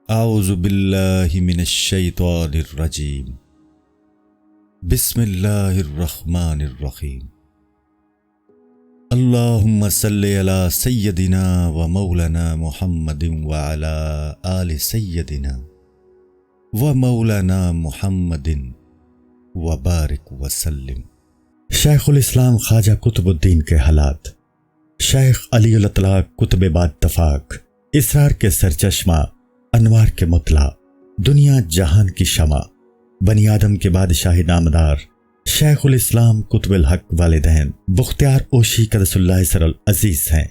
اعوذ باللہ من الشیطان الرجیم بسم اللہ الرحمن الرحیم اللہم صلی علی سیدنا و مولانا محمد وعلی آل سیدنا و مولانا محمد وبارک وسلم۔ شیخ الاسلام خواجہ قطب الدین کے حالات۔ شیخ علی الاطلاق قطب بادتفاق، اسرار کے سرچشمہ، انوار کے مطلع، دنیا جہان کی شمع، بنی آدم کے بادشاہ نامدار، شیخ الاسلام قطب الحق والدین بختیار اوشی قدس اللہ سر العزیز ہیں۔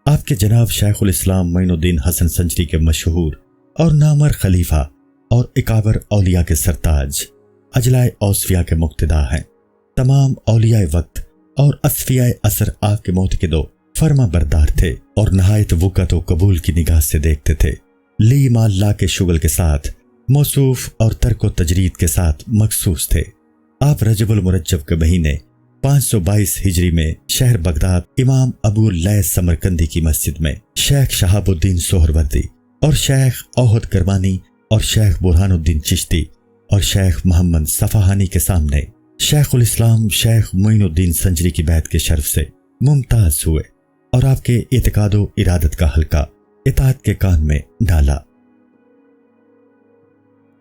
آپ کے جناب شیخ الاسلام معین الدین حسن سنجری کے مشہور اور نامور خلیفہ اور اکابر اولیاء کے سرتاج، اجلاء اوصفیاء کے مقتدا ہیں۔ تمام اولیاء وقت اور اصفیاء عصر آپ کے معتقد و فرما بردار تھے اور نہایت وقت و قبول کی نگاہ سے دیکھتے تھے۔ لی ما اللہ کے شغل کے ساتھ موصوف اور ترک و تجرید کے ساتھ مخصوص تھے۔ آپ رجب المرجب کے مہینے 522 ہجری میں شہر بغداد امام ابو اللیث سمرقندی کی مسجد میں شیخ شہاب الدین سہروردی اور شیخ اوحد کرمانی اور شیخ برہان الدین چشتی اور شیخ محمد صفحانی کے سامنے شیخ الاسلام شیخ معین الدین سنجری کی بیعت کے شرف سے ممتاز ہوئے اور آپ کے اعتقاد و ارادت کا حلقہ اطاعت کے کان میں ڈالا۔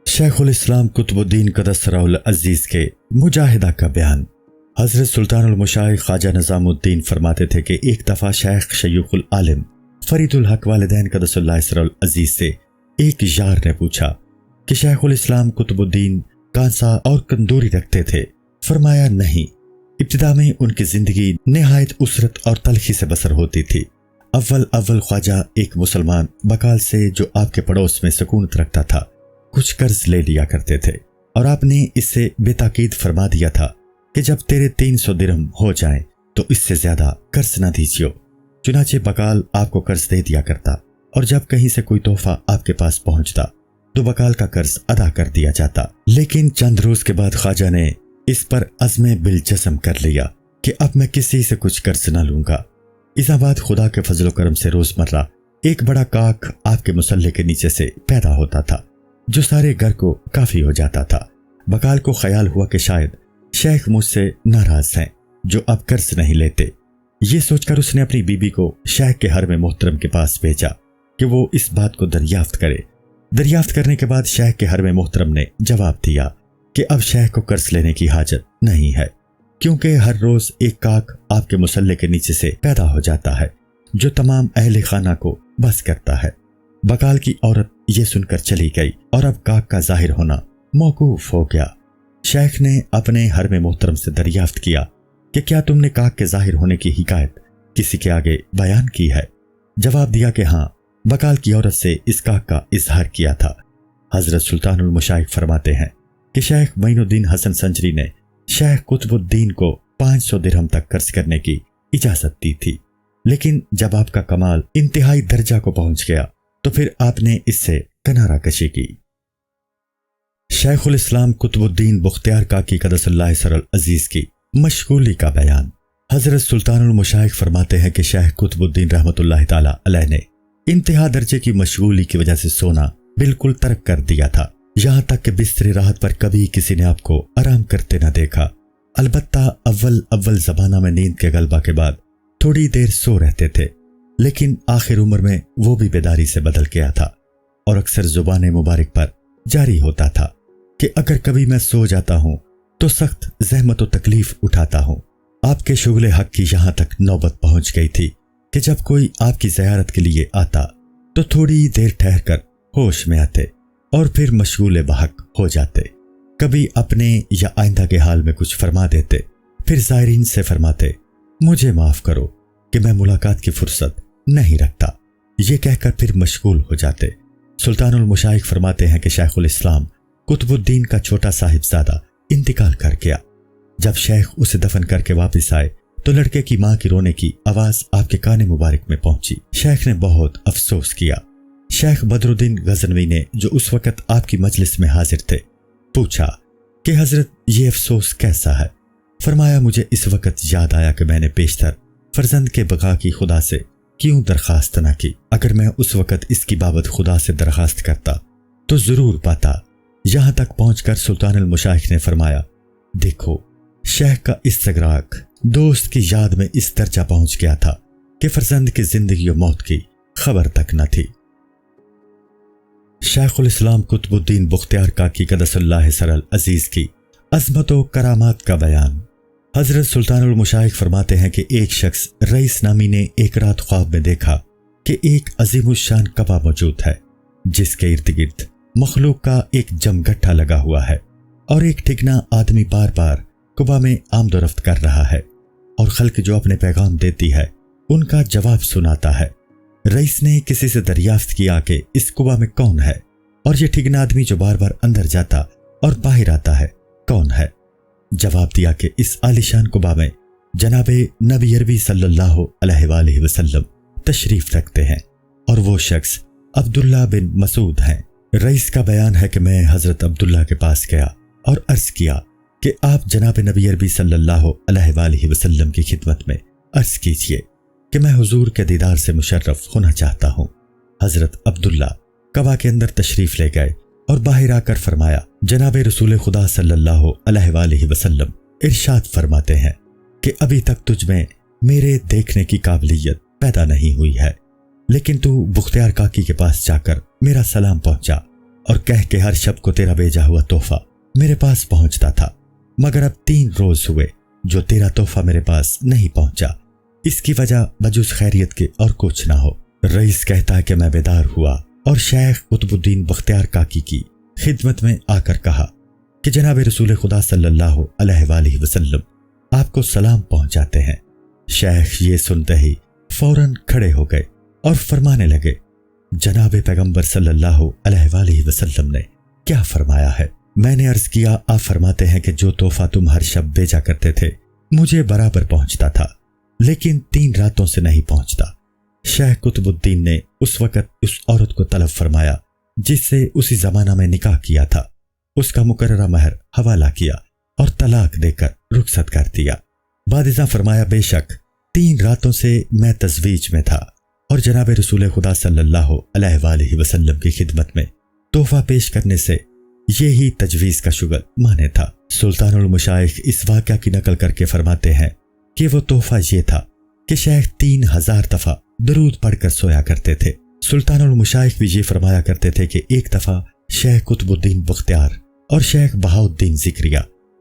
شیخ الاسلام قطب الدین قدس سرہ العزیز کے مجاہدہ کا بیان۔ حضرت سلطان المشائخ خواجہ نظام الدین فرماتے تھے کہ ایک دفعہ شیخ شیوخ العالم فرید الحق والدین قدس اللہ سرہ العزیز سے ایک یار نے پوچھا کہ شیخ الاسلام قطب الدین کانسا اور کندوری رکھتے تھے؟ فرمایا نہیں، ابتدا میں ان کی زندگی نہایت اسرت اور تلخی سے بسر ہوتی تھی۔ اول خواجہ ایک مسلمان بقال سے جو آپ کے پڑوس میں سکونت رکھتا تھا کچھ قرض لے لیا کرتے تھے اور آپ نے اس سے بے تاکید فرما دیا تھا کہ جب تیرے 300 درہم ہو جائیں تو اس سے زیادہ قرض نہ دیجیو۔ چنانچہ بقال آپ کو قرض دے دیا کرتا اور جب کہیں سے کوئی تحفہ آپ کے پاس پہنچتا تو بقال کا قرض ادا کر دیا جاتا۔ لیکن چند روز کے بعد خواجہ نے اس پر عزم بالجزم کر لیا کہ اب میں کسی سے کچھ قرض نہ لوں گا۔ اس بعد خدا کے فضل و کرم سے روزمرہ ایک بڑا کاک آپ کے مسلح کے نیچے سے پیدا ہوتا تھا جو سارے گھر کو کافی ہو جاتا تھا۔ بقال کو خیال ہوا کہ شاید شیخ مجھ سے ناراض ہیں جو اب قرض نہیں لیتے۔ یہ سوچ کر اس نے اپنی بیوی کو شیخ کے حرم محترم کے پاس بھیجا کہ وہ اس بات کو دریافت کرے۔ دریافت کرنے کے بعد شیخ کے حرم محترم نے جواب دیا کہ اب شیخ کو قرض لینے کی حاجت نہیں ہے، کیونکہ ہر روز ایک کاک آپ کے مسلح کے نیچے سے پیدا ہو جاتا ہے جو تمام اہل خانہ کو بس کرتا ہے۔ بقال کی عورت یہ سن کر چلی گئی اور اب کاک کا ظاہر ہونا موقوف ہو گیا۔ شیخ نے اپنے حرم محترم سے دریافت کیا کہ کیا تم نے کاک کے ظاہر ہونے کی حکایت کسی کے آگے بیان کی ہے؟ جواب دیا کہ ہاں، بقال کی عورت سے اس کاک کا اظہار کیا تھا۔ حضرت سلطان المشائخ فرماتے ہیں کہ شیخ معین الدین حسن سنجری نے شیخ قطب الدین کو 500 درہم تک قرض کرنے کی اجازت دی تھی، لیکن جب آپ کا کمال انتہائی درجہ کو پہنچ گیا تو پھر آپ نے اس سے کنارہ کشی کی۔ شیخ الاسلام قطب الدین بختیار کاکی قدس اللہ سر العزیز کی مشغولی کا بیان۔ حضرت سلطان المشائخ فرماتے ہیں کہ شیخ قطب الدین رحمۃ اللہ تعالی علیہ نے انتہا درجے کی مشغولی کی وجہ سے سونا بالکل ترک کر دیا تھا، یہاں تک کہ بستر راحت پر کبھی کسی نے آپ کو آرام کرتے نہ دیکھا۔ البتہ اول زمانہ میں نیند کے غلبہ کے بعد تھوڑی دیر سو رہتے تھے، لیکن آخر عمر میں وہ بھی بیداری سے بدل گیا تھا اور اکثر زبان مبارک پر جاری ہوتا تھا کہ اگر کبھی میں سو جاتا ہوں تو سخت زحمت و تکلیف اٹھاتا ہوں۔ آپ کے شغل حق کی یہاں تک نوبت پہنچ گئی تھی کہ جب کوئی آپ کی زیارت کے لیے آتا تو تھوڑی دیر ٹھہر کر ہوش میں آتے اور پھر مشغول بحق ہو جاتے۔ کبھی اپنے یا آئندہ کے حال میں کچھ فرما دیتے، پھر زائرین سے فرماتے مجھے معاف کرو کہ میں ملاقات کی فرصت نہیں رکھتا، یہ کہہ کر پھر مشغول ہو جاتے۔ سلطان المشائخ فرماتے ہیں کہ شیخ الاسلام قطب الدین کا چھوٹا صاحبزادہ انتقال کر گیا۔ جب شیخ اسے دفن کر کے واپس آئے تو لڑکے کی ماں کی رونے کی آواز آپ کے کان مبارک میں پہنچی۔ شیخ نے بہت افسوس کیا۔ شیخ بدر الدین غزنوی نے جو اس وقت آپ کی مجلس میں حاضر تھے پوچھا کہ حضرت یہ افسوس کیسا ہے؟ فرمایا مجھے اس وقت یاد آیا کہ میں نے بیشتر فرزند کے بقا کی خدا سے کیوں درخواست نہ کی؟ اگر میں اس وقت اس کی بابت خدا سے درخواست کرتا تو ضرور پاتا۔ یہاں تک پہنچ کر سلطان المشائخ نے فرمایا، دیکھو شیخ کا استغراق دوست کی یاد میں اس درجہ پہنچ گیا تھا کہ فرزند کی زندگی و موت کی خبر تک نہ تھی۔ شیخ الاسلام قطب الدین بختیار کاکی قدس اللہ سر العزیز کی عظمت و کرامات کا بیان۔ حضرت سلطان المشائخ فرماتے ہیں کہ ایک شخص رئیس نامی نے ایک رات خواب میں دیکھا کہ ایک عظیم الشان کعبہ موجود ہے جس کے ارد گرد مخلوق کا ایک جم گٹھا لگا ہوا ہے، اور ایک ٹھگنا آدمی بار بار کعبہ میں آمد و رفت کر رہا ہے، اور خلق جو اپنے پیغام دیتی ہے ان کا جواب سناتا ہے۔ رئیس نے کسی سے دریافت کیا کہ اس کعبہ میں کون ہے، اور یہ ٹھگنا آدمی جو بار بار اندر جاتا اور باہر آتا ہے کون ہے؟ جواب دیا کہ اس عالیشان کعبہ میں جناب نبی عربی صلی اللہ علیہ وآلہ وسلم تشریف رکھتے ہیں، اور وہ شخص عبداللہ بن مسعود ہیں۔ رئیس کا بیان ہے کہ میں حضرت عبداللہ کے پاس گیا اور عرض کیا کہ آپ جناب نبی عربی صلی اللہ علیہ وآلہ وسلم کی خدمت میں عرض کیجئے کہ میں حضور کے دیدار سے مشرف ہونا چاہتا ہوں۔ حضرت عبداللہ کعبہ کے اندر تشریف لے گئے اور باہر آ کر فرمایا، جناب رسول خدا صلی اللہ علیہ وآلہ وسلم ارشاد فرماتے ہیں کہ ابھی تک تجھ میں میرے دیکھنے کی قابلیت پیدا نہیں ہوئی ہے، لیکن تو بختیار کاکی کے پاس جا کر میرا سلام پہنچا اور کہہ کہ ہر شب کو تیرا بھیجا ہوا تحفہ میرے پاس پہنچتا تھا، مگر اب 3 روز ہوئے جو تیرا تحفہ میرے پاس نہیں پہنچا، اس کی وجہ بجز خیریت کے اور کچھ نہ ہو۔ رئیس کہتا ہے کہ میں بیدار ہوا اور شیخ قطب الدین بختیار کاکی کی خدمت میں آ کر کہا کہ جناب رسول خدا صلی اللہ علیہ وآلہ وسلم آپ کو سلام پہنچاتے ہیں۔ شیخ یہ سنتے ہی فوراً کھڑے ہو گئے اور فرمانے لگے، جناب پیغمبر صلی اللہ علیہ وآلہ وسلم نے کیا فرمایا ہے؟ میں نے عرض کیا، آپ فرماتے ہیں کہ جو تحفہ تم ہر شب بھیجا کرتے تھے مجھے برابر پہنچتا تھا، لیکن 3 راتوں سے نہیں پہنچتا۔ شیخ قطب الدین نے اس وقت اس عورت کو طلب فرمایا جس سے اسی زمانہ میں نکاح کیا تھا، اس کا مقررہ مہر حوالہ کیا اور طلاق دے کر رخصت کر دیا۔ بعد ازاں فرمایا، بے شک 3 راتوں سے میں تزویج میں تھا اور جناب رسول خدا صلی اللہ علیہ وآلہ وسلم کی خدمت میں تحفہ پیش کرنے سے یہی تجویز کا شغل مانے تھا۔ سلطان المشائخ اس واقعہ کی نقل کر کے فرماتے ہیں کہ وہ تحفہ یہ تھا کہ شیخ 3000 دفعہ درود پڑھ کر سویا کرتے تھے۔ سلطان المشائخ بھی یہ فرمایا کرتے تھے کہ ایک دفعہ شیخ قطب الدین بختیار اور شیخ بہاؤالدین ذکریہ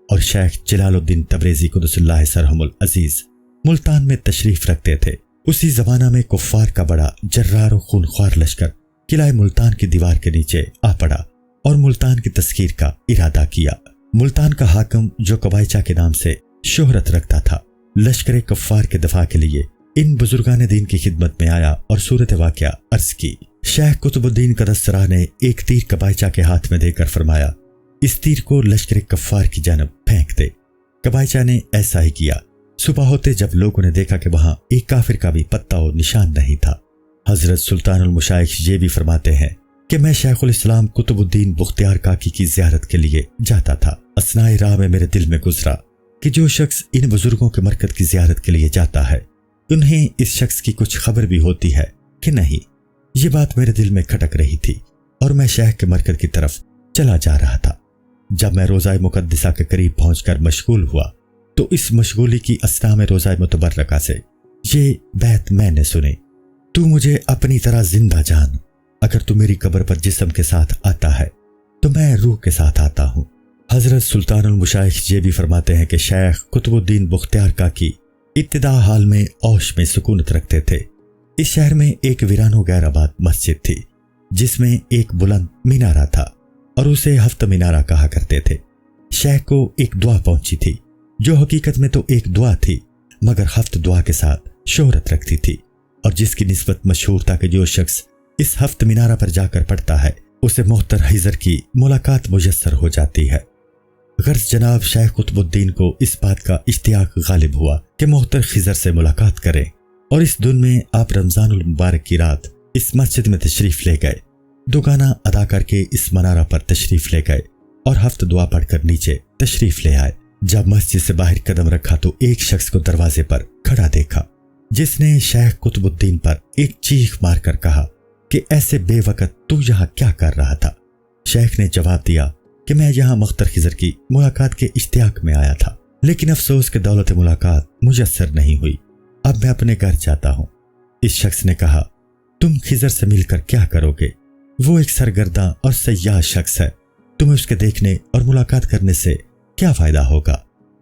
اور شیخ جلال الدین تبریزی قدس اللہ سرہم العزیز ملتان میں تشریف رکھتے تھے۔ اسی زمانہ میں کفار کا بڑا جرار و خونخوار لشکر قلعہ ملتان کی دیوار کے نیچے آ پڑا اور ملتان کی تسخیر کا ارادہ کیا۔ ملتان کا حاکم جو قبائچہ کے نام سے شہرت رکھتا تھا، لشکر کفار کے دفاع کے لیے ان بزرگان دین کی خدمت میں آیا اور صورت واقعہ عرض کی۔ شیخ قطب الدین قدس سرہ نے ایک تیر قبائچہ کے ہاتھ میں دے کر فرمایا، اس تیر کو لشکر کفار کی جانب پھینک دے۔ قبائچہ نے ایسا ہی کیا۔ صبح ہوتے جب لوگوں نے دیکھا کہ وہاں ایک کافر کا بھی پتہ و نشان نہیں تھا۔ حضرت سلطان المشائخ یہ بھی فرماتے ہیں کہ میں شیخ الاسلام قطب الدین بختیار کاکی کی زیارت کے لیے جاتا تھا۔ اثناء راہ میں میرے دل میں گزرا کہ جو شخص ان بزرگوں کے مرکز کی زیارت کے لیے جاتا ہے انہیں اس شخص کی کچھ خبر بھی ہوتی ہے کہ نہیں۔ یہ بات میرے دل میں کھٹک رہی تھی اور میں شیخ کے مرکز کی طرف چلا جا رہا تھا۔ جب میں روضہ مقدسہ کے قریب پہنچ کر مشغول ہوا تو اس مشغولی کی اثناء میں روضہ متبرکہ سے یہ بیت میں نے سنی، تو مجھے اپنی طرح زندہ جان، اگر تو میری قبر پر جسم کے ساتھ آتا ہے تو میں روح کے ساتھ آتا ہوں۔ حضرت سلطان المشائخ یہ بھی فرماتے ہیں کہ شیخ قطب الدین بختیار کاکی ابتدا حال میں اوش میں سکونت رکھتے تھے۔ اس شہر میں ایک ویران و غیر آباد مسجد تھی جس میں ایک بلند مینارہ تھا اور اسے ہفت مینارہ کہا کرتے تھے۔ شیخ کو ایک دعا پہنچی تھی جو حقیقت میں تو ایک دعا تھی مگر ہفت دعا کے ساتھ شہرت رکھتی تھی، اور جس کی نسبت مشہور تھا کہ جو شخص اس ہفت مینارہ پر جا کر پڑھتا ہے اسے محتر حضر کی ملاقات میسر ہو جاتی ہے۔ غرض جناب شیخ قطب الدین کو اس بات کا اشتیاق غالب ہوا کہ محتر خضر سے ملاقات کریں، اور اس دن میں آپ رمضان المبارک کی رات اس مسجد میں تشریف لے گئے، دگانا ادا کر کے اس منارہ پر تشریف لے گئے اور ہفت دعا پڑھ کر نیچے تشریف لے آئے۔ جب مسجد سے باہر قدم رکھا تو ایک شخص کو دروازے پر کھڑا دیکھا جس نے شیخ قطب الدین پر ایک چیخ مار کر کہا کہ ایسے بے وقت تو یہاں کیا کر رہا تھا؟ شیخ نے جواب دیا کہ میں یہاں مختر خضر کی ملاقات کے اشتیاق میں آیا تھا، لیکن افسوس کہ دولت ملاقات میسر نہیں ہوئی۔ اب میں اپنے گھر جاتا ہوں۔ اس شخص نے کہا، تم خضر سے مل کر کیا کرو گے؟ وہ ایک سرگرداں اور سیاح شخص ہے، تمہیں اس کے دیکھنے اور ملاقات کرنے سے کیا فائدہ ہوگا؟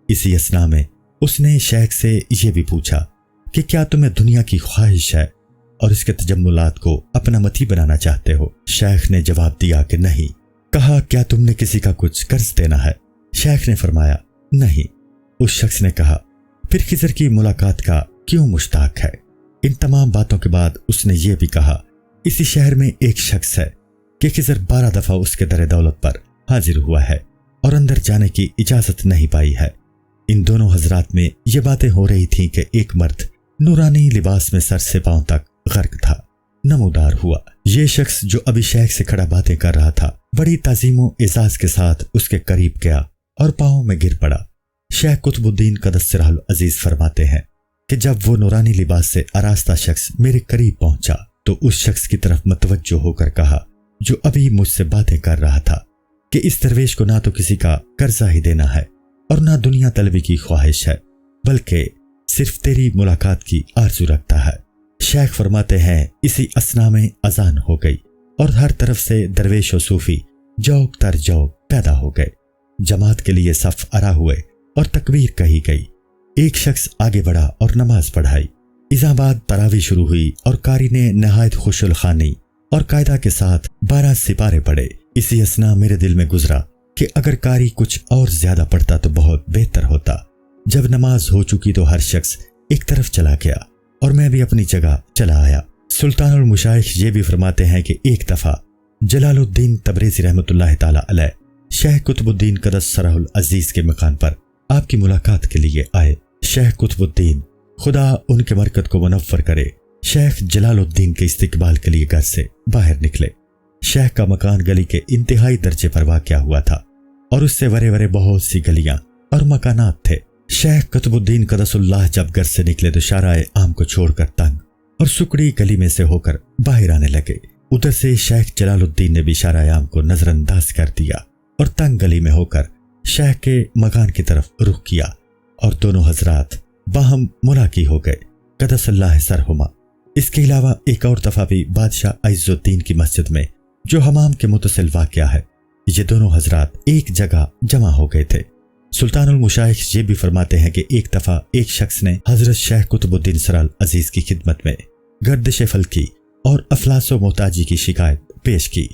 اسی اثنا میں اس نے شیخ سے یہ بھی پوچھا کہ کیا تمہیں دنیا کی خواہش ہے اور اس کے تجملات کو اپنا متی بنانا چاہتے ہو؟ شیخ نے جواب دیا کہ نہیں۔ کہا، کیا تم نے کسی کا کچھ قرض دینا ہے؟ شیخ نے فرمایا، نہیں۔ اس شخص نے کہا، پھر خضر کی ملاقات کا کیوں مشتاق ہے؟ ان تمام باتوں کے بعد اس نے یہ بھی کہا، اسی شہر میں ایک شخص ہے کہ خضر 12 دفعہ اس کے در دولت پر حاضر ہوا ہے اور اندر جانے کی اجازت نہیں پائی ہے۔ ان دونوں حضرات میں یہ باتیں ہو رہی تھیں کہ ایک مرد نورانی لباس میں سر سے پاؤں تک غرق تھا، نمودار ہوا۔ یہ شخص جو ابھی شیخ سے کھڑا باتیں کر رہا تھا، بڑی تعظیم و اعزاز کے ساتھ اس کے قریب گیا اور پاؤں میں گر پڑا۔ شیخ قطب الدین قدس سرہ العزیز فرماتے ہیں کہ جب وہ نورانی لباس سے آراستہ شخص میرے قریب پہنچا تو اس شخص کی طرف متوجہ ہو کر کہا، جو ابھی مجھ سے باتیں کر رہا تھا، کہ اس درویش کو نہ تو کسی کا قرضہ ہی دینا ہے اور نہ دنیا طلبی کی خواہش ہے، بلکہ صرف تیری ملاقات کی آرزو رکھتا ہے۔ شیخ فرماتے ہیں، اسی اثنا میں اذان ہو گئی اور ہر طرف سے درویش و صوفی جوق تر جوق پیدا ہو گئے۔ جماعت کے لیے صف ارا ہوئے اور تکبیر کہی گئی۔ ایک شخص آگے بڑھا اور نماز پڑھائی۔ اذاں بعد تراویح شروع ہوئی اور قاری نے نہایت خوش الخانی اور قاعدہ کے ساتھ 12 سپارے پڑھے۔ اسی اثنا میرے دل میں گزرا کہ اگر قاری کچھ اور زیادہ پڑھتا تو بہت بہتر ہوتا۔ جب نماز ہو چکی تو ہر شخص ایک طرف چلا گیا اور میں بھی اپنی جگہ چلا آیا۔ سلطان المشائخ یہ بھی فرماتے ہیں کہ ایک دفعہ جلال الدین تبریزی رحمۃ اللہ تعالی علیہ شیخ قطب الدین قدس سرہ العزیز کے مکان پر آپ کی ملاقات کے لیے آئے۔ شیخ قطب الدین، خدا ان کے مرکز کو منور کرے، شیخ جلال الدین کے استقبال کے لیے گھر سے باہر نکلے۔ شیخ کا مکان گلی کے انتہائی درجے پر واقع ہوا تھا اور اس سے ورے ورے بہت سی گلیاں اور مکانات تھے۔ شیخ قطب الدین قدس اللہ جب گھر سے نکلے تو شارع عام کو چھوڑ کر تنگ اور سکڑی گلی میں سے ہو کر باہر آنے لگے۔ ادھر سے شیخ جلال الدین نے بھی شارع عام کو نظر انداز کر دیا اور تنگ گلی میں ہو کر شیخ کے مکان کی طرف رخ کیا اور دونوں حضرات باہم ملاقی ہو گئے، قدس اللہ سرہما۔ اس کے علاوہ ایک اور دفعہ بھی بادشاہ عز الدین کی مسجد میں جو حمام کے متصل واقعہ ہے، یہ دونوں حضرات ایک جگہ جمع ہو گئے تھے۔ سلطان المشائخ یہ بھی فرماتے ہیں کہ ایک دفعہ ایک شخص نے حضرت شیخ قطب الدین سرہ العزیز کی خدمت میں گردش فلکی اور افلاس و محتاجی کی شکایت پیش کی۔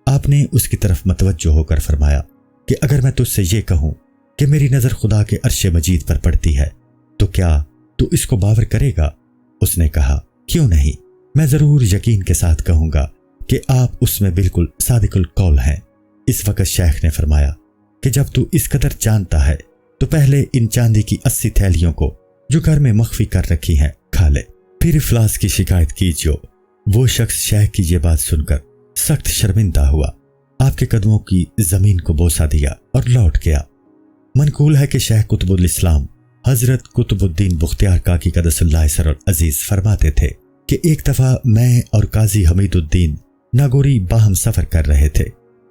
آپ نے اس کی طرف متوجہ ہو کر فرمایا کہ اگر میں تجھ سے یہ کہوں کہ میری نظر خدا کے عرش مجید پر پڑتی ہے تو کیا تو اس کو باور کرے گا؟ اس نے کہا، کیوں نہیں، میں ضرور یقین کے ساتھ کہوں گا کہ آپ اس میں بالکل صادق القول ہیں۔ اس وقت شیخ نے فرمایا کہ جب تو اس قدر جانتا ہے تو پہلے ان چاندی کی 80 تھیلیوں کو جو گھر میں مخفی کر رکھی ہیں کھا لے، پھر افلاس کی شکایت کیجیے۔ وہ شخص شیخ کی یہ بات سن کر سخت شرمندہ ہوا، آپ کے قدموں کی زمین کو بوسہ دیا اور لوٹ گیا۔ منقول ہے کہ شیخ قطب الاسلام حضرت قطب الدین بختیار کاکی قدس اللہ سرہ العزیز فرماتے تھے کہ ایک دفعہ میں اور قاضی حمید الدین ناگوری باہم سفر کر رہے تھے۔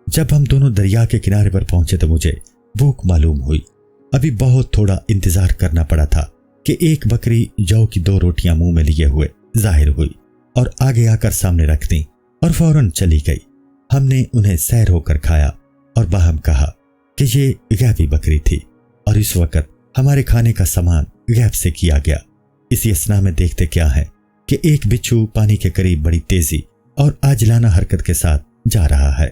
جب ہم دونوں دریا کے کنارے پر پہنچے تو مجھے بھوک معلوم ہوئی۔ ابھی بہت تھوڑا انتظار کرنا پڑا تھا کہ ایک بکری جو کی 2 روٹیاں منہ میں لیے ہوئے ظاہر ہوئی اور آگے آ کر سامنے رکھ دیں اور فوراً چلی گئی۔ ہم نے انہیں سیر ہو کر کھایا اور باہم کہا کہ یہ غیبی بکری تھی اور اس وقت ہمارے کھانے کا سامان غیب سے کیا گیا۔ اسی اثنا میں دیکھتے کیا ہے کہ ایک بچھو پانی کے قریب بڑی تیزی اور عاجلانہ حرکت کے ساتھ جا رہا ہے،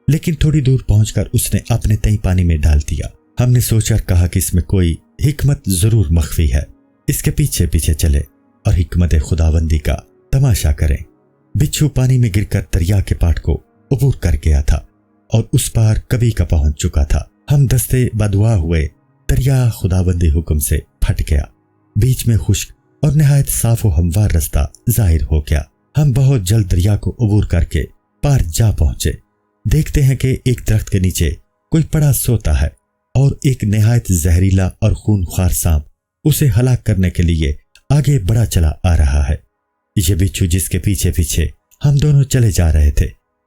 لیکن تھوڑی دور پہنچ کر اس نے اپنے تئیں پانی میں ڈال دیا۔ ہم نے سوچا کہا کہ اس میں کوئی حکمت ضرور مخفی ہے، اس کے پیچھے پیچھے چلے اور حکمت خداوندی کا تماشا کریں۔ بچھو پانی میں گر کر دریا کے پاٹ کو عبور کر گیا تھا اور اس پار کبھی کا پہنچ چکا تھا۔ ہم دستے بدعا ہوئے، دریا خداوندی حکم سے پھٹ گیا، بیچ میں خشک اور نہایت صاف و ہموار رستہ ظاہر ہو گیا۔ ہم بہت جلد دریا کو عبور کر کے پار جا پہنچے۔ دیکھتے ہیں کہ ایک درخت کے نیچے کوئی پڑا سوتا ہے اور ایک نہایت زہریلا اور خون خوار سانپ اسے ہلاک کرنے کے لیے آگے بڑھا چلا آ رہا ہے۔ یہ بچھو جس کے پیچھے پیچھے ہم دونوں چلے جا رہے تھے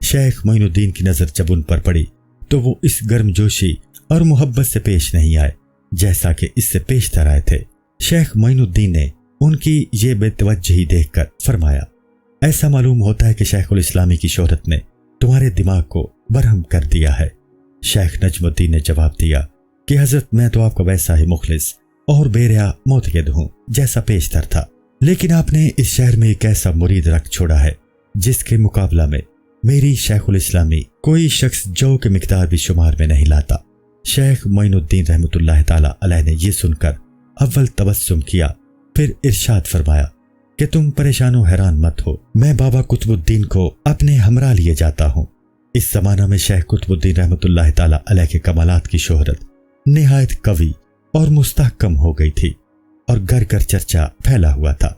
شیخ معین الدین کی نظر جب ان پر پڑی تو وہ اس گرم جوشی اور محبت سے پیش نہیں آئے جیسا کہ اس سے پیشتر آئے تھے۔ شیخ معین الدین نے ان کی یہ بے توجہی دیکھ کر فرمایا، ایسا معلوم ہوتا ہے کہ شیخ الاسلامی کی شہرت نے تمہارے دماغ کو برہم کر دیا ہے۔ شیخ نجم الدین نے جواب دیا کہ حضرت میں تو آپ کا ویسا ہی مخلص اور بے ریا معتقد ہوں جیسا پیشتر تھا، لیکن آپ نے اس شہر میں ایک ایسا مرید رکھ چھوڑا ہے جس کے مقابلہ میں میری شیخ الاسلامی کوئی شخص جو کے مقدار بھی شمار میں نہیں لاتا۔ شیخ معین الدین رحمۃ اللہ تعالی علیہ نے یہ سن کر اول تبسم کیا، پھر ارشاد فرمایا کہ تم پریشان و حیران مت ہو، میں بابا قطب الدین کو اپنے ہمراہ لیے جاتا ہوں۔ اس زمانہ میں شیخ قطب الدین رحمۃ اللہ تعالی علیہ کے کمالات کی شہرت نہایت قوی اور مستحکم ہو گئی تھی اور گھر گھر چرچا پھیلا ہوا تھا۔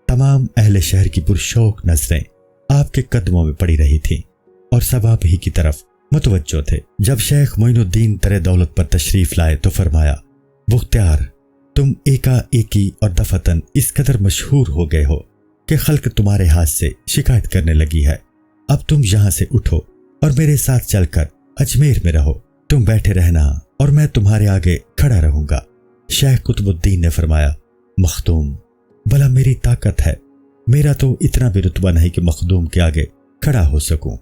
تمام اہل شہر کی پرشوق نظریں آپ کے قدموں میں پڑی رہی تھیں اور سب آپ ہی کی طرف متوجہ تھے۔ جب شیخ معین الدین در دولت پر تشریف لائے تو فرمایا، بختیار، تم ایکا ایکی اور دفتن اس قدر مشہور ہو گئے ہو کہ خلق تمہارے ہاتھ سے شکایت کرنے لگی ہے۔ اب تم یہاں سے اٹھو اور میرے ساتھ چل کر اجمیر میں رہو، تم بیٹھے رہنا اور میں تمہارے آگے کھڑا رہوں گا۔ شیخ قطب الدین نے فرمایا، مخدوم، بھلا میری طاقت ہے، میرا تو اتنا بھی رتبہ نہیں کہ مخدوم کے آگے کھڑا ہو سکوں،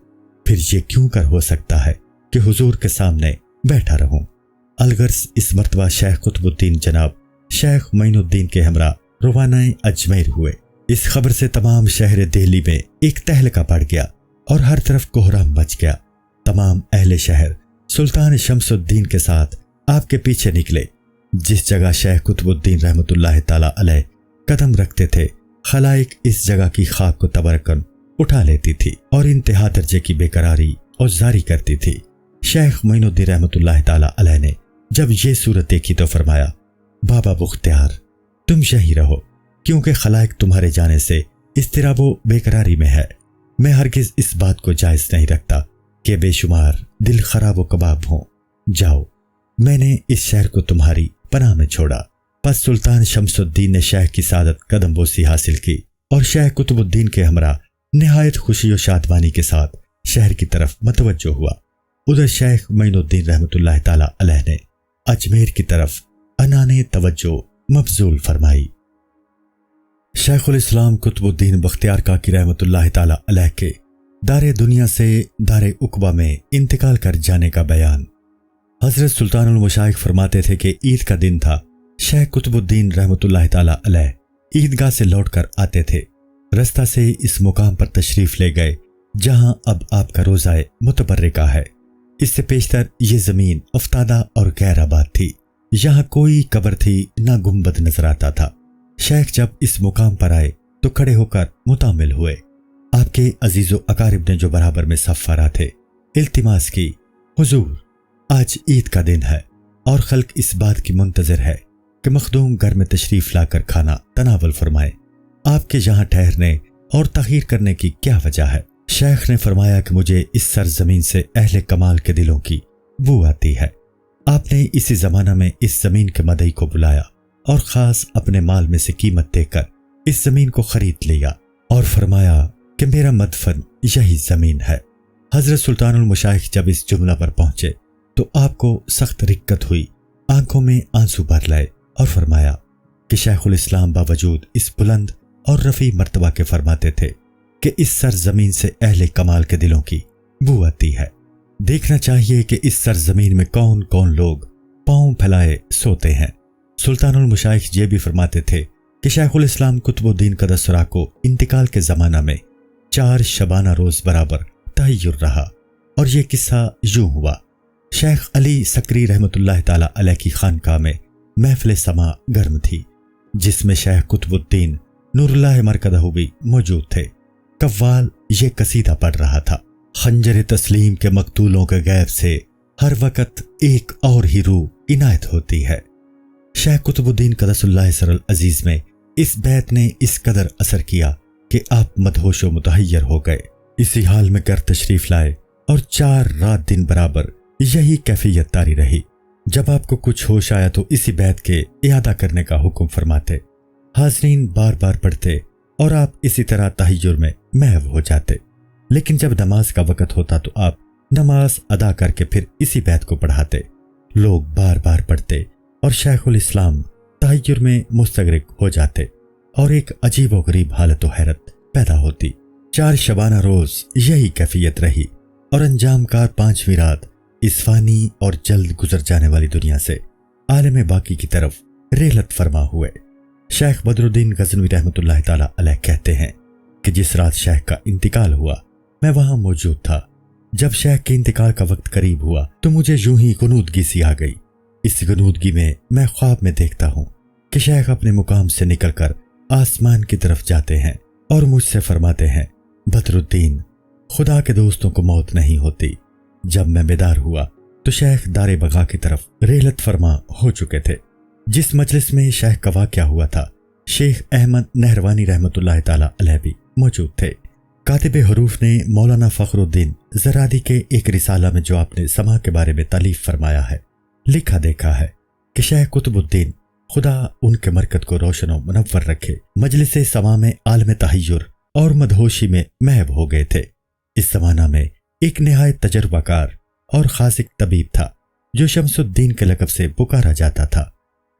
پھر یہ کیوں کر ہو سکتا ہے کہ حضور کے سامنے بیٹھا رہوں۔ الغرض اس مرتبہ شیخ قطب الدین جناب شیخ معین الدین کے ہمراہ روانہ اجمیر ہوئے۔ اس خبر سے تمام شہر دہلی میں ایک تہلکہ پڑ گیا اور ہر طرف کوہرام مچ گیا۔ تمام اہل شہر سلطان شمس الدین کے ساتھ آپ کے پیچھے نکلے۔ جس جگہ شیخ قطب الدین رحمۃ اللہ تعالی علیہ قدم رکھتے تھے، خلائق اس جگہ کی خاک کو تبرکن اٹھا لیتی تھی اور انتہا درجے کی بے قراری اور زاری کرتی تھی۔ شیخ معین الدین رحمۃ اللہ تعالی علیہ نے جب یہ صورت دیکھی تو فرمایا، بابا بختیار، تم یہی رہو، کیونکہ خلائق تمہارے جانے سے اضطراب و بے قراری میں ہے۔ میں ہرگز اس بات کو جائز نہیں رکھتا کہ بے شمار دل خراب و کباب ہوں۔ جاؤ، میں نے اس شہر کو تمہاری پناہ میں چھوڑا۔ پس سلطان شمس الدین نے شیخ کی سعادت قدم بوسی حاصل کی اور شیخ قطب الدین کے ہمراہ نہایت خوشی و شادمانی کے ساتھ شہر کی طرف متوجہ ہوا۔ ادھر شیخ معین الدین رحمۃ اللہ تعالی علیہ نے اجمیر کی طرف انانے توجہ مبذول فرمائی۔ شیخ الاسلام قطب الدین بختیار کاکی رحمۃ اللہ تعالی علیہ کے دار دنیا سے دار عقبہ میں انتقال کر جانے کا بیان۔ حضرت سلطان المشائخ فرماتے تھے کہ عید کا دن تھا۔ شیخ قطب الدین رحمۃ اللہ تعالی علیہ عیدگاہ سے لوٹ کر آتے تھے، رستہ سے اس مقام پر تشریف لے گئے جہاں اب آپ کا روضہ متبرکہ ہے۔ اس سے پیشتر یہ زمین افتادہ اور غیر آباد تھی، یہاں کوئی قبر تھی نہ گنبد نظر آتا تھا۔ شیخ جب اس مقام پر آئے تو کھڑے ہو کر متعامل ہوئے۔ آپ کے عزیز و اقارب نے جو برابر میں صف فرا تھے التماس کی، حضور آج عید کا دن ہے اور خلق اس بات کی منتظر ہے کہ مخدوم گھر میں تشریف لا کر کھانا تناول فرمائے، آپ کے یہاں ٹھہرنے اور تاخیر کرنے کی کیا وجہ ہے؟ شیخ نے فرمایا کہ مجھے اس سرزمین سے اہل کمال کے دلوں کی بو آتی ہے۔ آپ نے اسی زمانہ میں اس زمین کے مدعی کو بلایا اور خاص اپنے مال میں سے قیمت دے کر اس زمین کو خرید لیا اور فرمایا کہ میرا مدفن یہی زمین ہے۔ حضرت سلطان المشائخ جب اس جملہ پر پہنچے تو آپ کو سخت رکت ہوئی، آنکھوں میں آنسو بھر لائے اور فرمایا کہ شیخ الاسلام باوجود اس بلند اور رفیع مرتبہ کے فرماتے تھے کہ اس سرزمین سے اہل کمال کے دلوں کی بو آتی ہے۔ دیکھنا چاہیے کہ اس سرزمین میں کون کون لوگ پاؤں پھیلائے سوتے ہیں۔ سلطان المشائخ یہ بھی فرماتے تھے کہ شیخ الاسلام قطب الدین قدسرہ کو انتقال کے زمانہ میں 4 شبانہ روز برابر تحیر رہا، اور یہ قصہ یوں ہوا۔ شیخ علی سکری رحمۃ اللہ تعالی علیہ کی خانقاہ میں محفل سما گرم تھی، جس میں شیخ قطب الدین نور اللہ مرکزہ بھی موجود تھے۔ قوال یہ قصیدہ پڑھ رہا تھا، خنجر تسلیم کے مقتولوں کے غیب سے ہر وقت ایک اور ہی روح عنایت ہوتی ہے۔ شیخ قطب الدین قدس اللہ سر العزیز میں اس بیت نے اس قدر اثر کیا کہ آپ مدہوش و متحیر ہو گئے۔ اسی حال میں گھر تشریف لائے اور 4 رات دن برابر یہی کیفیت طاری رہی۔ جب آپ کو کچھ ہوش آیا تو اسی بیت کے اعادہ کرنے کا حکم فرماتے، حاضرین بار بار پڑھتے اور آپ اسی طرح تحیر میں محو ہو جاتے۔ لیکن جب نماز کا وقت ہوتا تو آپ نماز ادا کر کے پھر اسی بیت کو پڑھاتے۔ لوگ بار بار پڑھتے اور شیخ الاسلام تحیر میں مستغرق ہو جاتے اور ایک عجیب و غریب حالت و حیرت پیدا ہوتی۔ 4 شبانہ روز یہی کیفیت رہی اور انجام کار 5ویں رات اس فانی اور جلد گزر جانے والی دنیا سے عالم باقی کی طرف رحلت فرما ہوئے۔ شیخ بدر الدین غزنوی رحمۃ اللہ تعالی علیہ کہتے ہیں کہ جس رات شیخ کا انتقال ہوا میں وہاں موجود تھا۔ جب شیخ کے انتقال کا وقت قریب ہوا تو مجھے یوں ہی غنودگی سی آ گئی۔ اس غنودگی میں خواب میں دیکھتا ہوں کہ شیخ اپنے مقام سے نکل کر آسمان کی طرف جاتے ہیں اور مجھ سے فرماتے ہیں، بدر الدین، خدا کے دوستوں کو موت نہیں ہوتی۔ جب میں بیدار ہوا تو شیخ دار بقا کی طرف رحلت فرما ہو چکے تھے۔ جس مجلس میں شیخ کا واقعہ ہوا تھا شیخ احمد نہروانی رحمۃ اللہ تعالی علیہ بھی موجود تھے۔ کاتب حروف نے مولانا فخر الدین زرادی کے ایک رسالہ میں جو آپ نے سما کے بارے میں تالیف فرمایا ہے لکھا دیکھا ہے کہ شیخ قطب الدین خدا ان کے مرکز کو روشن و منور رکھے مجلس سما میں عالم تحیر اور مدہوشی میں محو ہو گئے تھے۔ اس زمانہ میں ایک نہایت تجربہ کار اور خاصق طبیب تھا جو شمس الدین کے لقب سے پکارا جاتا تھا۔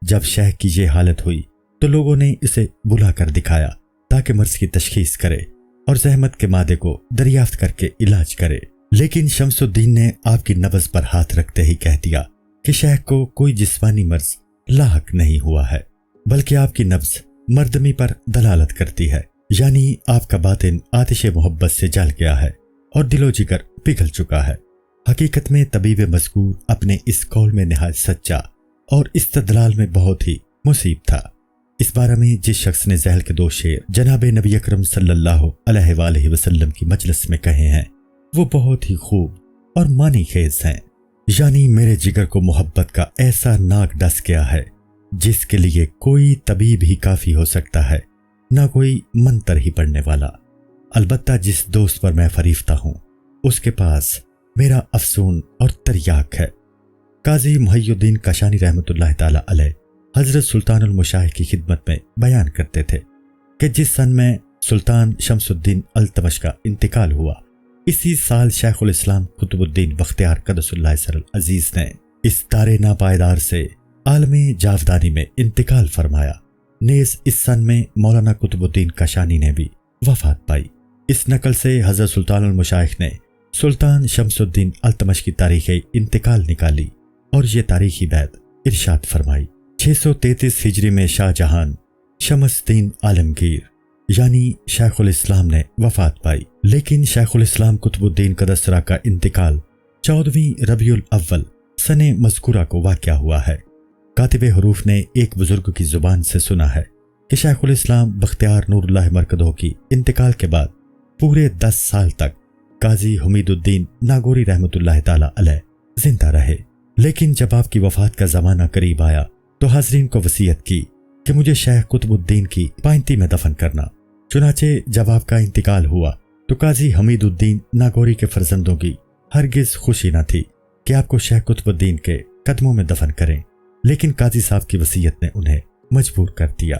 جب شیخ کی یہ حالت ہوئی تو لوگوں نے اسے بلا کر دکھایا تاکہ مرض کی تشخیص کرے اور زحمت کے مادے کو دریافت کر کے علاج کرے، لیکن شمس الدین نے آپ کی نبض پر ہاتھ رکھتے ہی کہہ دیا کہ شیخ کو کوئی جسمانی مرض لاحق نہیں ہوا ہے، بلکہ آپ کی نبض مردمی پر دلالت کرتی ہے، یعنی آپ کا باطن آتش محبت سے جل گیا ہے اور دل و جگر پگھل چکا ہے۔ حقیقت میں طبیب مذکور اپنے اس قول میں نہایت سچا اور استدلال میں بہت ہی مصیب تھا۔ اس بارے میں جس شخص نے ذیل کے 2 شعر جناب نبی اکرم صلی اللہ علیہ وآلہ وسلم کی مجلس میں کہے ہیں وہ بہت ہی خوب اور معنی خیز ہیں، یعنی میرے جگر کو محبت کا ایسا ناک ڈس گیا ہے جس کے لیے کوئی طبیب ہی کافی ہو سکتا ہے، نہ کوئی منتر ہی پڑھنے والا۔ البتہ جس دوست پر میں فریفتہ ہوں اس کے پاس میرا افسون اور تریاق ہے۔ قاضی محی الدین کاشانی رحمۃ اللہ تعالی علیہ حضرت سلطان المشائخ کی خدمت میں بیان کرتے تھے کہ جس سن میں سلطان شمس الدین التمش کا انتقال ہوا اسی سال شیخ الاسلام قطب الدین بختیار قدس اللہ سر العزیز نے اس دار ناپائیدار سے عالم جاودانی میں انتقال فرمایا۔ نیز اس سن میں مولانا قطب الدین کاشانی نے بھی وفات پائی۔ اس نقل سے حضرت سلطان المشائخ نے سلطان شمس الدین التمش کی تاریخ انتقال نکالی اور یہ تاریخی بیعت ارشاد فرمائی۔ 633 ہجری میں شاہ جہان شمس الدین عالمگیر یعنی شیخ الاسلام نے وفات پائی، لیکن شیخ الاسلام قطب الدین قدس سرا کا انتقال 14ویں ربیع الاول سن مذکورہ کو واقع ہوا ہے۔ کاتب حروف نے ایک بزرگ کی زبان سے سنا ہے کہ شیخ الاسلام بختیار نور اللہ مرکزہ کی انتقال کے بعد پورے 10 سال تک قاضی حمید الدین ناگوری رحمۃ اللہ تعالی علیہ زندہ رہے، لیکن جب آپ کی وفات کا زمانہ قریب آیا تو حاضرین کو وصیت کی کہ مجھے شیخ قطب الدین کی پائنتی میں دفن کرنا۔ چنانچہ جب آپ کا انتقال ہوا تو قاضی حمید الدین ناگوری کے فرزندوں کی ہرگز خوشی نہ تھی کہ آپ کو شیخ قطب الدین کے قدموں میں دفن کریں، لیکن قاضی صاحب کی وصیت نے انہیں مجبور کر دیا۔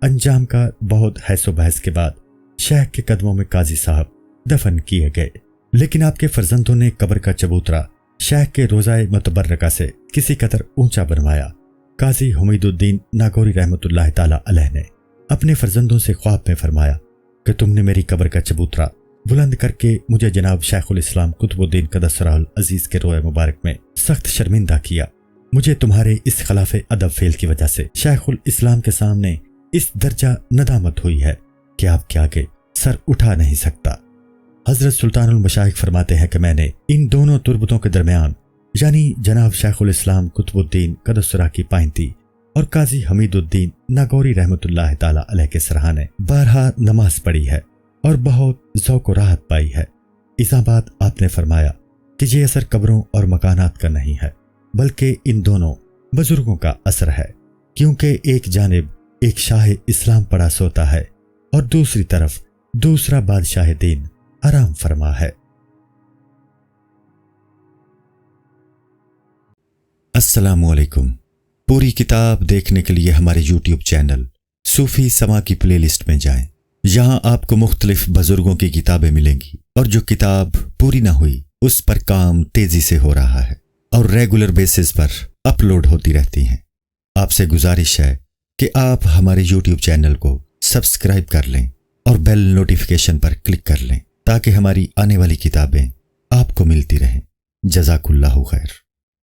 انجام کا بہت حیث و بحث کے بعد شیخ کے قدموں میں قاضی صاحب دفن کیے گئے، لیکن آپ کے فرزندوں نے قبر کا چبوترا شیخ کے روضہ متبرکہ سے کسی قدر اونچا بنوایا۔ قاضی حمید الدین ناگوری رحمۃ اللہ تعالی علیہ نے اپنے فرزندوں سے خواب میں فرمایا کہ تم نے میری قبر کا چبوترا بلند کر کے مجھے جناب شیخ الاسلام قطب الدین قدس سرہ العزیز کے روئے مبارک میں سخت شرمندہ کیا۔ مجھے تمہارے اس خلاف ادب فعل کی وجہ سے شیخ الاسلام کے سامنے اس درجہ ندامت ہوئی ہے کہ آپ کے آگے سر اٹھا نہیں سکتا۔ حضرت سلطان المشائخ فرماتے ہیں کہ میں نے ان دونوں تربتوں کے درمیان یعنی جناب شیخ الاسلام قطب الدین قدس سرہ کی پائنتی اور قاضی حمید الدین ناگوری رحمۃ اللہ تعالی علیہ کے سرحانے بارہا نماز پڑھی ہے اور بہت ذوق و راحت پائی ہے۔ اذا بات آپ نے فرمایا کہ یہ اثر قبروں اور مکانات کا نہیں ہے بلکہ ان دونوں بزرگوں کا اثر ہے، کیونکہ ایک جانب ایک شاہ اسلام پڑا سوتا ہے اور دوسری طرف دوسرا بادشاہ دین آرام فرما ہے۔ السلام علیکم۔ پوری کتاب دیکھنے کے لیے ہمارے یوٹیوب چینل صوفی سما کی پلے لسٹ میں جائیں یہاں آپ کو مختلف بزرگوں کی کتابیں ملیں گی، اور جو کتاب پوری نہ ہوئی اس پر کام تیزی سے ہو رہا ہے اور ریگولر بیسس پر اپلوڈ ہوتی رہتی ہیں۔ آپ سے گزارش ہے کہ آپ ہمارے یوٹیوب چینل کو سبسکرائب کر لیں اور بیل نوٹیفیکیشن پر کلک کر لیں تاکہ ہماری آنے والی کتابیں آپ کو ملتی رہیں۔ جزاک اللہ خیر۔